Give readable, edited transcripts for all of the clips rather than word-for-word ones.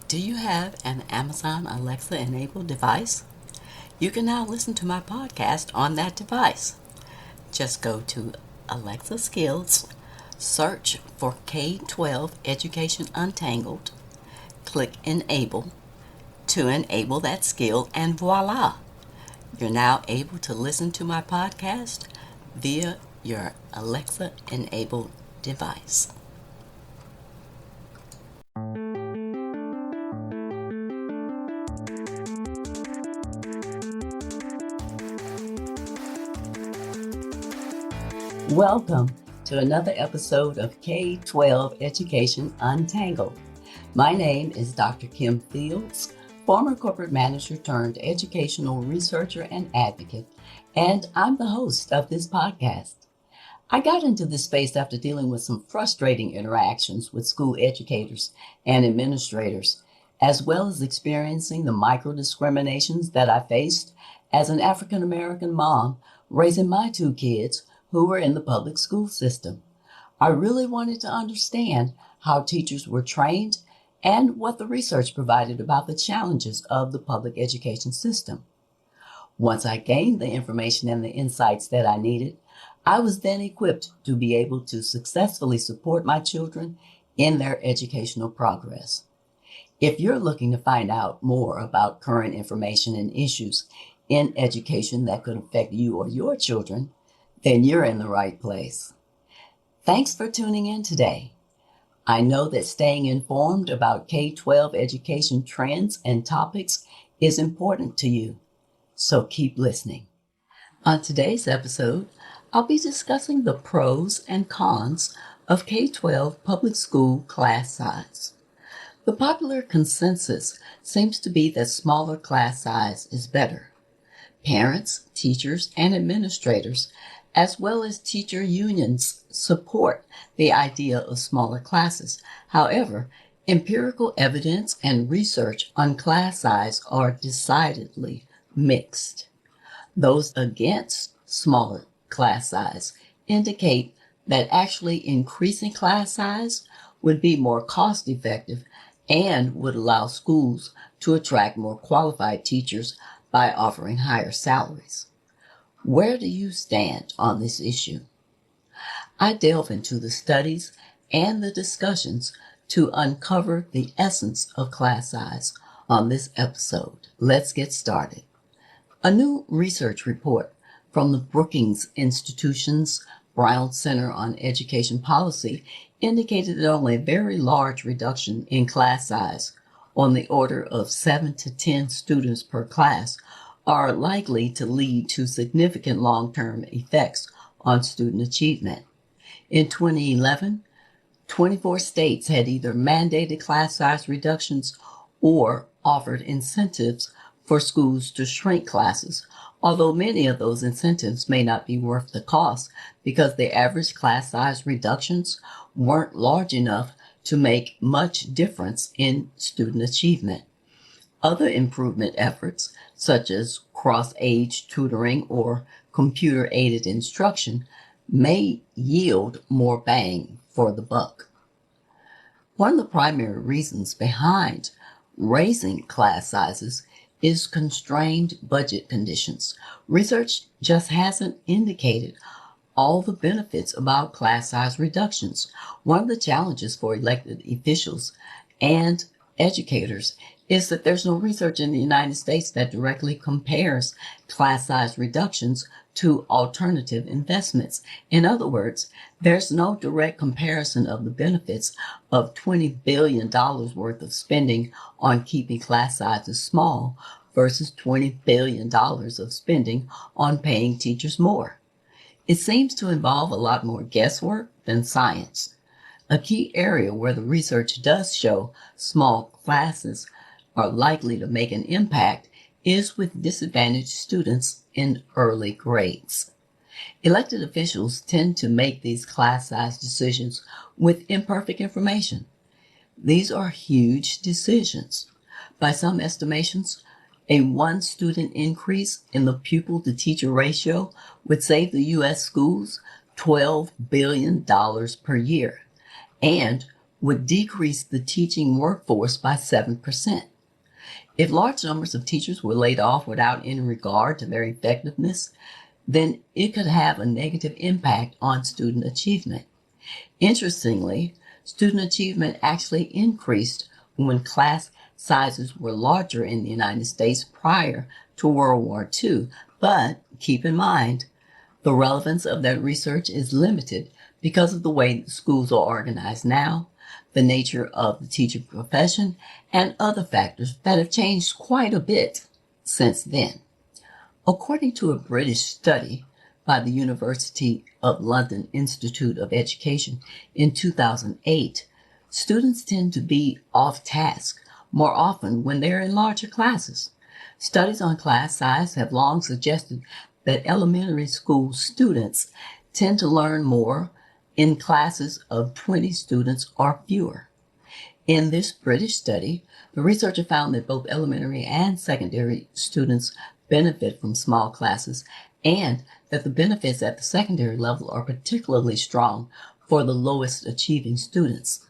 Do you have an Amazon Alexa enabled device? You can now listen to my podcast on that device. Just go to Alexa Skills, search for K-12 Education Untangled, click Enable to enable that skill, and voila! You're now able to listen to my podcast via your Alexa enabled device. Welcome to another episode of K-12 Education Untangled. My name is Dr. Kim Fields, former corporate manager turned educational researcher and advocate, and I'm the host of this podcast. I got into this space after dealing with some frustrating interactions with school educators and administrators, as well as experiencing the micro-discriminations that I faced as an African-American mom raising my two kids who were in the public school system. I really wanted to understand how teachers were trained and what the research provided about the challenges of the public education system. Once I gained the information and the insights that I needed, I was then equipped to be able to successfully support my children in their educational progress. If you're looking to find out more about current information and issues in education that could affect you or your children, then you're in the right place. Thanks for tuning in today. I know that staying informed about K-12 education trends and topics is important to you, so keep listening. On today's episode, I'll be discussing the pros and cons of K-12 public school class size. The popular consensus seems to be that smaller class size is better. Parents, teachers, and administrators, as well as teacher unions, support the idea of smaller classes. However, empirical evidence and research on class size are decidedly mixed. Those against smaller class size indicate that actually increasing class size would be more cost effective and would allow schools to attract more qualified teachers by offering higher salaries. Where do you stand on this issue? I delve into the studies and the discussions to uncover the essence of class size on this episode. Let's get started. A new research report from the Brookings Institution's Brown Center on Education Policy indicated that only a very large reduction in class size, on the order of 7 to 10 students per class, are likely to lead to significant long-term effects on student achievement. In 2011, 24 states had either mandated class size reductions or offered incentives for schools to shrink classes, although many of those incentives may not be worth the cost because the average class size reductions weren't large enough to make much difference in student achievement. Other improvement efforts, such as cross-age tutoring or computer-aided instruction, may yield more bang for the buck. One of the primary reasons behind raising class sizes is constrained budget conditions. Research just hasn't indicated all the benefits about class size reductions. One of the challenges for elected officials and educators is that there's no research in the United States that directly compares class size reductions to alternative investments. In other words, there's no direct comparison of the benefits of $20 billion worth of spending on keeping class sizes small versus $20 billion of spending on paying teachers more. It seems to involve a lot more guesswork than science. A key area where the research does show small classes are likely to make an impact is with disadvantaged students in early grades. Elected officials tend to make these class size decisions with imperfect information. These are huge decisions. By some estimations, a 1 student increase in the pupil to teacher ratio would save the U.S. schools $12 billion per year. And would decrease the teaching workforce by 7%. If large numbers of teachers were laid off without any regard to their effectiveness, then it could have a negative impact on student achievement. Interestingly, student achievement actually increased when class sizes were larger in the United States prior to World War II. But keep in mind, the relevance of that research is limited because of the way schools are organized now, the nature of the teaching profession, and other factors that have changed quite a bit since then. According to a British study by the University of London Institute of Education in 2008, students tend to be off task more often when they're in larger classes. Studies on class size have long suggested that elementary school students tend to learn more in classes of 20 students or fewer. In this British study, the researcher found that both elementary and secondary students benefit from small classes, and that the benefits at the secondary level are particularly strong for the lowest achieving students.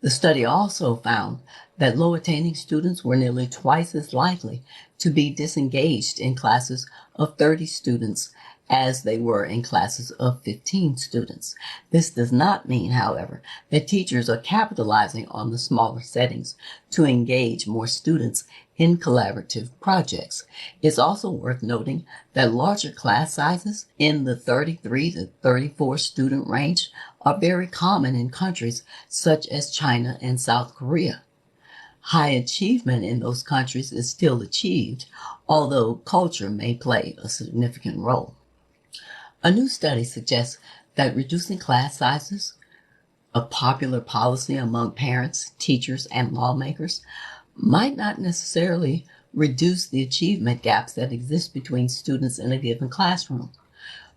The study also found that low attaining students were nearly twice as likely to be disengaged in classes of 30 students as they were in classes of 15 students. This does not mean, however, that teachers are capitalizing on the smaller settings to engage more students in collaborative projects. It's also worth noting that larger class sizes in the 33 to 34 student range are very common in countries such as China and South Korea. High achievement in those countries is still achieved, although culture may play a significant role. A new study suggests that reducing class sizes, a popular policy among parents, teachers, and lawmakers, might not necessarily reduce the achievement gaps that exist between students in a given classroom.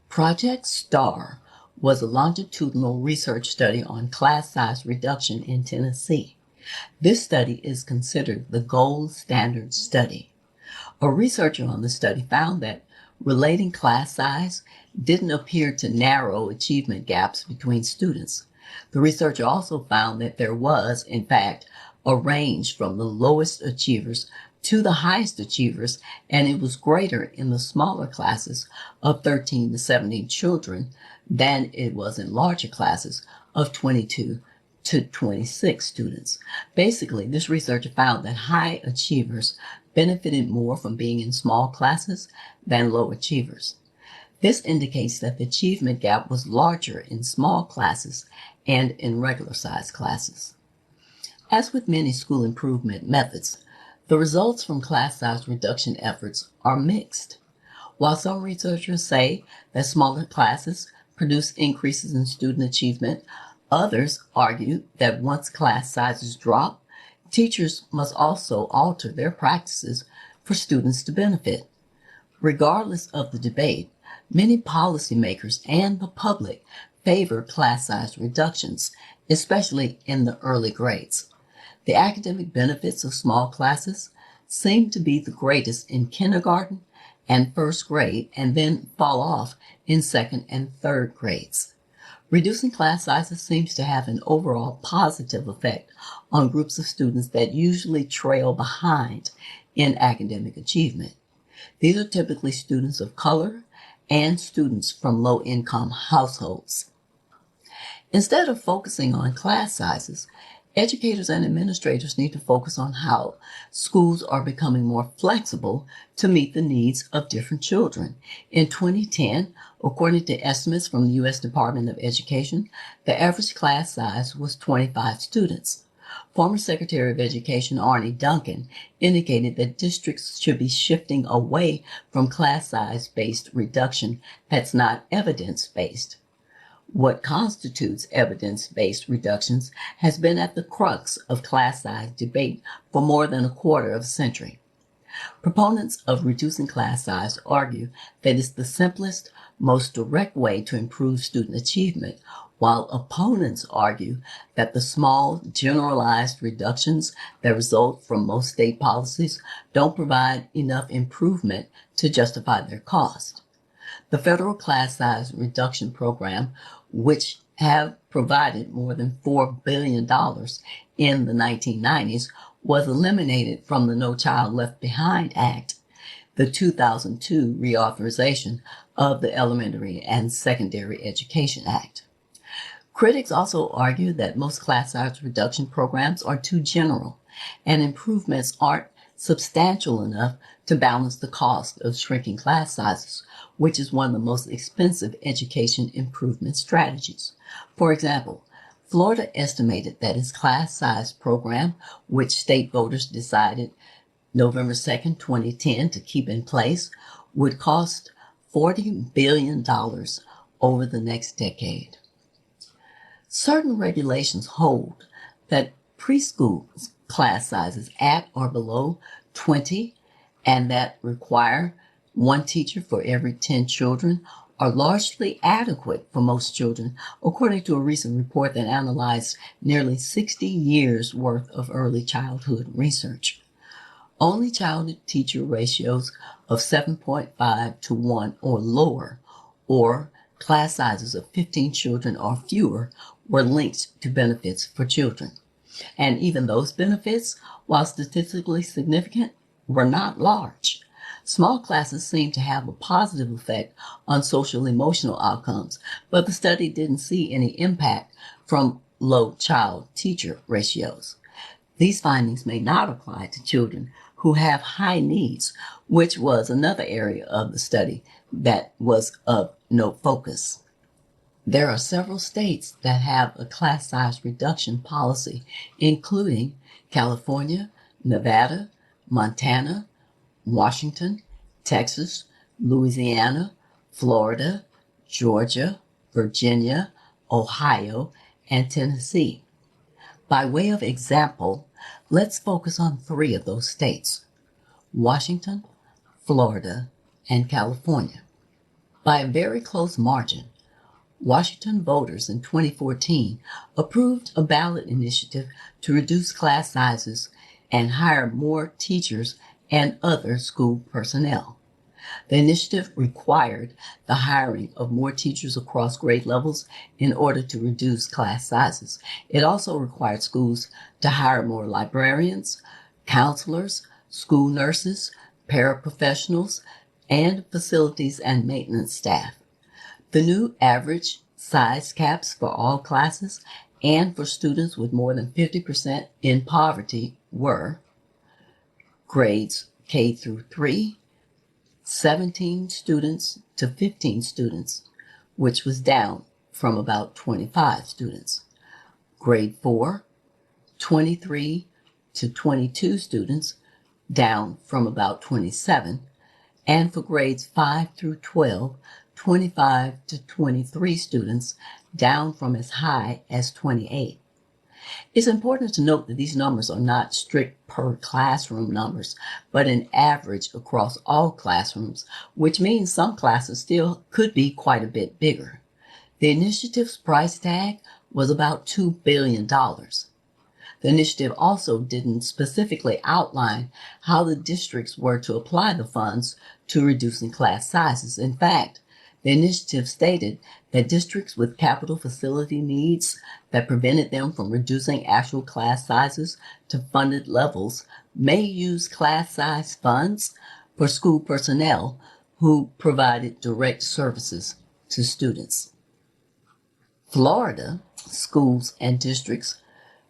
Project STAR was a longitudinal research study on class size reduction in Tennessee. This study is considered the gold standard study. A researcher on the study found that relating class size didn't appear to narrow achievement gaps between students. The researcher also found that there was, in fact, a range from the lowest achievers to the highest achievers, and it was greater in the smaller classes of 13 to 17 children than it was in larger classes of 22 to 26 students. Basically, this researcher found that high achievers benefited more from being in small classes than low achievers. This indicates that the achievement gap was larger in small classes and in regular sized classes. As with many school improvement methods, the results from class size reduction efforts are mixed. While some researchers say that smaller classes produce increases in student achievement, others argue that once class sizes drop, teachers must also alter their practices for students to benefit. Regardless of the debate, many policymakers and the public favor class size reductions, especially in the early grades. The academic benefits of small classes seem to be the greatest in kindergarten and first grade, and then fall off in second and third grades. Reducing class sizes seems to have an overall positive effect on groups of students that usually trail behind in academic achievement. These are typically students of color and students from low-income households. Instead of focusing on class sizes, educators and administrators need to focus on how schools are becoming more flexible to meet the needs of different children. In 2010, according to estimates from the U.S. Department of Education, the average class size was 25 students. Former Secretary of Education Arne Duncan indicated that districts should be shifting away from class size-based reduction that's not evidence-based. What constitutes evidence-based reductions has been at the crux of class size debate for more than a quarter of a century. Proponents of reducing class size argue that it's the simplest, most direct way to improve student achievement, while opponents argue that the small, generalized reductions that result from most state policies don't provide enough improvement to justify their cost. The federal class size reduction program, which have provided more than $4 billion in the 1990s was eliminated from the No Child Left Behind Act, the 2002 reauthorization of the Elementary and Secondary Education Act. Critics also argue that most class size reduction programs are too general and improvements aren't substantial enough to balance the cost of shrinking class sizes, which is one of the most expensive education improvement strategies. For example, Florida estimated that its class size program, which state voters decided November 2nd, 2010 to keep in place, would cost $40 billion over the next decade. Certain regulations hold that preschool class sizes at or below 20 and that require one teacher for every 10 children are largely adequate for most children, according to a recent report that analyzed nearly 60 years worth of early childhood research. Only child-to-teacher ratios of 7.5 to 1 or lower, or class sizes of 15 children or fewer, were linked to benefits for children. And even those benefits, while statistically significant, were not large. Small classes seem to have a positive effect on social emotional outcomes, but the study didn't see any impact from low child-teacher ratios. These findings may not apply to children who have high needs, which was another area of the study that was of no focus. There are several states that have a class size reduction policy, including California, Nevada, Montana, Washington, Texas, Louisiana, Florida, Georgia, Virginia, Ohio, and Tennessee. By way of example, let's focus on 3 of those states: Washington, Florida, and California. By a very close margin, Washington voters in 2014 approved a ballot initiative to reduce class sizes and hire more teachers and other school personnel. The initiative required the hiring of more teachers across grade levels in order to reduce class sizes. It also required schools to hire more librarians, counselors, school nurses, paraprofessionals, and facilities and maintenance staff. The new average size caps for all classes and for students with more than 50% in poverty were grades K through 3, 17 students to 15 students, which was down from about 25 students. Grade 4, 23 to 22 students, down from about 27. And for grades 5 through 12, 25 to 23 students, down from as high as 28. It's important to note that these numbers are not strict per classroom numbers, but an average across all classrooms, which means some classes still could be quite a bit bigger. The initiative's price tag was about $2 billion. The initiative also didn't specifically outline how the districts were to apply the funds to reducing class sizes. In fact, the initiative stated that districts with capital facility needs that prevented them from reducing actual class sizes to funded levels may use class size funds for school personnel who provided direct services to students. Florida schools and districts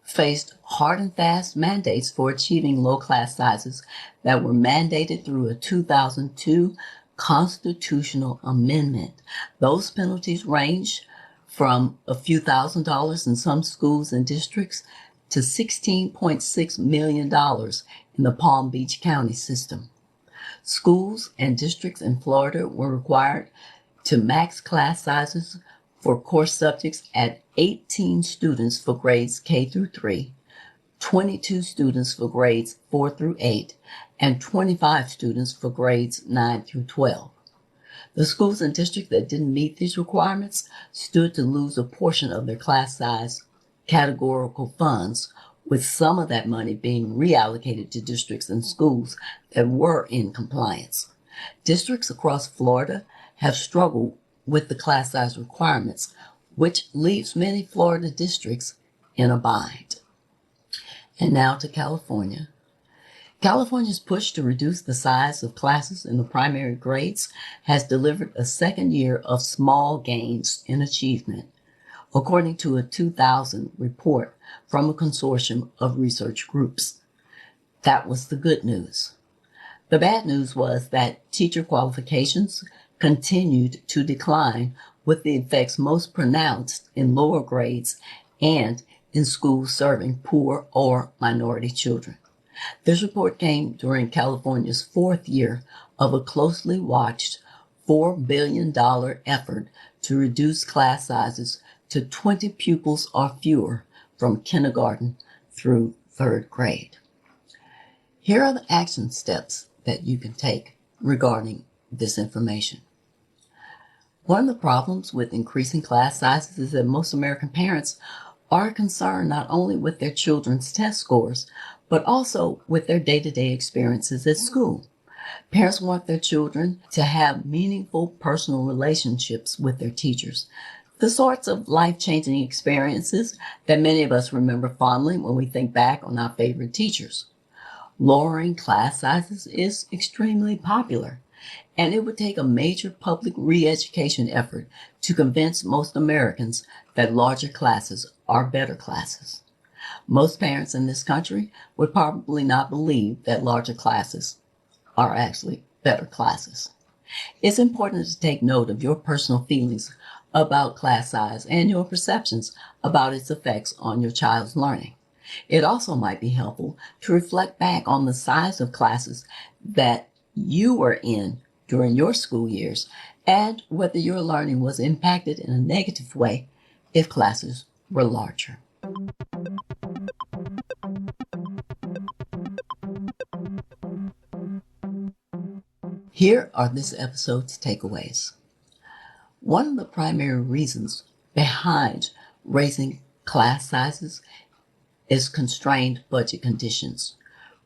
faced hard and fast mandates for achieving low class sizes that were mandated through a 2002 constitutional amendment. Those penalties range from a few $1,000s in some schools and districts to $16.6 million in the Palm Beach County system. Schools and districts in Florida were required to max class sizes for course subjects at 18 students for grades K through 3, 22 students for grades 4 through 8, and 25 students for grades 9 through 12. The schools and districts that didn't meet these requirements stood to lose a portion of their class size categorical funds, with some of that money being reallocated to districts and schools that were in compliance. Districts across Florida have struggled with the class size requirements, which leaves many Florida districts in a bind. And now to California. California's push to reduce the size of classes in the primary grades has delivered a second year of small gains in achievement, according to a 2000 report from a consortium of research groups. That was the good news. The bad news was that teacher qualifications continued to decline, with the effects most pronounced in lower grades and in schools serving poor or minority children. This report came during California's fourth year of a closely watched $4 billion effort to reduce class sizes to 20 pupils or fewer from kindergarten through third grade. Here are the action steps that you can take regarding this information. One of the problems with increasing class sizes is that most American parents are concerned not only with their children's test scores, but also with their day-to-day experiences at school. Parents want their children to have meaningful personal relationships with their teachers, the sorts of life-changing experiences that many of us remember fondly when we think back on our favorite teachers. Lowering class sizes is extremely popular, and it would take a major public re-education effort to convince most Americans that larger classes are better classes. Most parents in this country would probably not believe that larger classes are actually better classes. It's important to take note of your personal feelings about class size and your perceptions about its effects on your child's learning. It also might be helpful to reflect back on the size of classes that you were in during your school years and whether your learning was impacted in a negative way if classes were larger. Here are this episode's takeaways. One of the primary reasons behind raising class sizes is constrained budget conditions.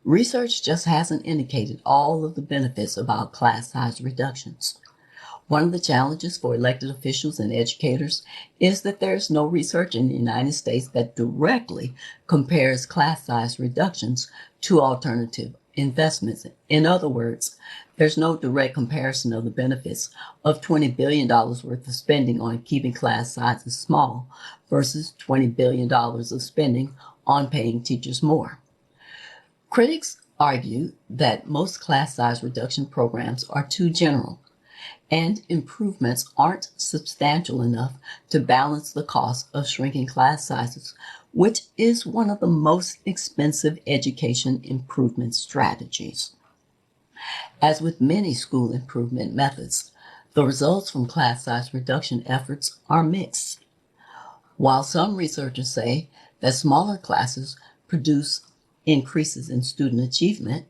Research just hasn't indicated all of the benefits about class size reductions. One of the challenges for elected officials and educators is that there's no research in the United States that directly compares class size reductions to alternative investments. In other words, there's no direct comparison of the benefits of $20 billion worth of spending on keeping class sizes small versus $20 billion of spending on paying teachers more. Critics argue that most class size reduction programs are too general, and improvements aren't substantial enough to balance the cost of shrinking class sizes, which is one of the most expensive education improvement strategies. As with many school improvement methods, the results from class size reduction efforts are mixed. While some researchers say that smaller classes produce increases in student achievement,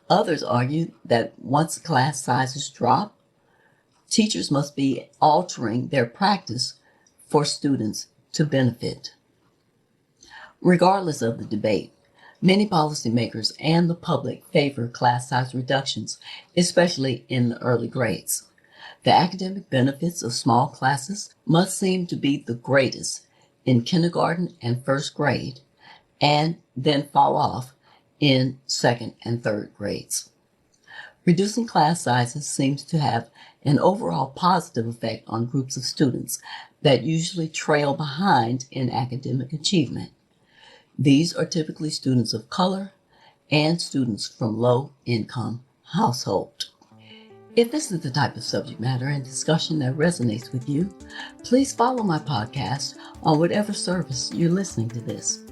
others argue that once class sizes drop, teachers must be altering their practice for students to benefit. Regardless of the debate, many policymakers and the public favor class size reductions, especially in the early grades. The academic benefits of small classes must seem to be the greatest in kindergarten and first grade, and then fall off in second and third grades. Reducing class sizes seems to have an overall positive effect on groups of students that usually trail behind in academic achievement. These are typically students of color and students from low-income households. If this is the type of subject matter and discussion that resonates with you, please follow my podcast on whatever service you're listening to this.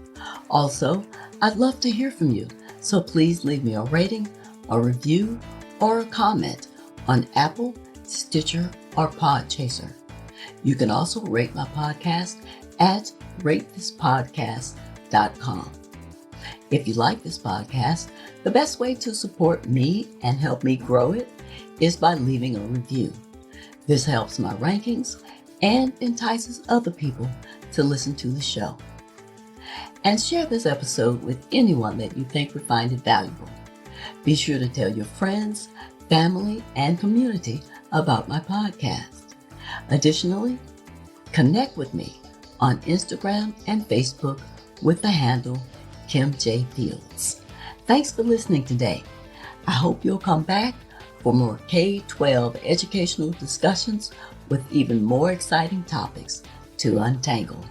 Also, I'd love to hear from you, so please leave me a rating, a review, or a comment on Apple, Stitcher, or Podchaser. You can also rate my podcast at ratethispodcast.com. If you like this podcast, the best way to support me and help me grow it is by leaving a review. This helps my rankings and entices other people to listen to the show. And share this episode with anyone that you think would find it valuable. Be sure to tell your friends, family, and community about my podcast. Additionally, Connect with me on Instagram and Facebook with the handle Kim J. Fields. Thanks for listening today. I hope you'll come back for more K-12 educational discussions with even more exciting topics to untangle.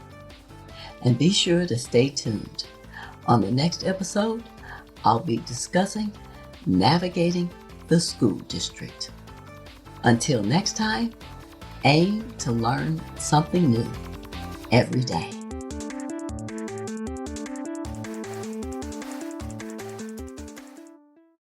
And be sure to stay tuned. On the next episode, I'll be discussing navigating the school district. Until next time, aim to learn something new every day.